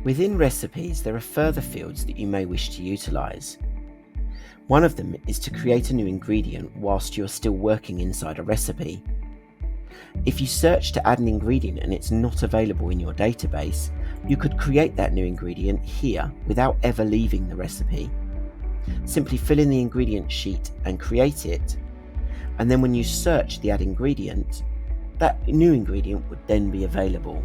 Within recipes, there are further fields that you may wish to utilise. One of them is to create a new ingredient whilst you're still working inside a recipe. If you search to add an ingredient and it's not available in your database, you could create that new ingredient here without ever leaving the recipe. Simply fill in the ingredient sheet and create it, and then when you search the add ingredient, that new ingredient would then be available.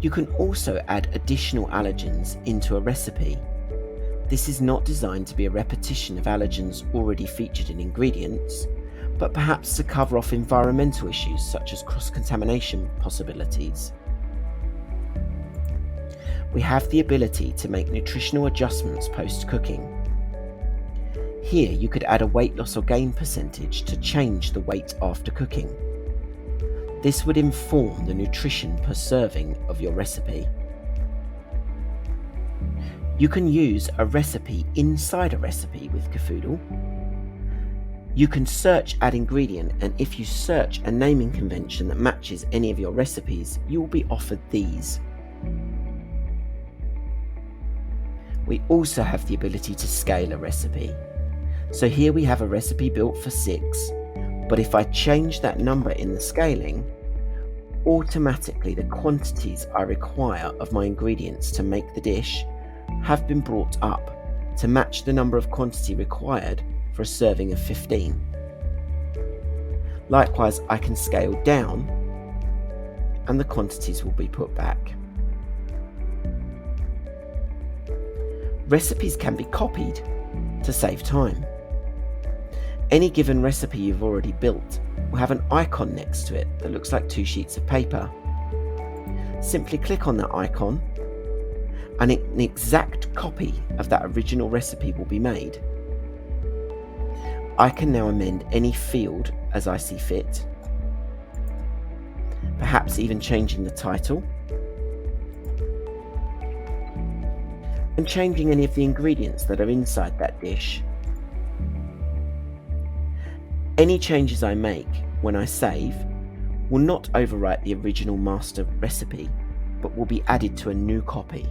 You can also add additional allergens into a recipe. This is not designed to be a repetition of allergens already featured in ingredients, but perhaps to cover off environmental issues such as cross-contamination possibilities. We have the ability to make nutritional adjustments post-cooking. Here you could add a weight loss or gain percentage to change the weight after cooking. This would inform the nutrition per serving of your recipe. You can use a recipe inside a recipe with Caffoodle. You can search add ingredient, and if you search a naming convention that matches any of your recipes, you will be offered these. We also have the ability to scale a recipe. So here we have a recipe built for 6, but if I change that number in the scaling, automatically the quantities I require of my ingredients to make the dish have been brought up to match the number of quantity required for a serving of 15. Likewise, I can scale down and the quantities will be put back. Recipes can be copied to save time. Any given recipe you've already built will have an icon next to it that looks like 2 sheets of paper. Simply click on that icon and an exact copy of that original recipe will be made. I can now amend any field as I see fit, perhaps even changing the title and changing any of the ingredients that are inside that dish. Any changes I make when I save will not overwrite the original master recipe, but will be added to a new copy.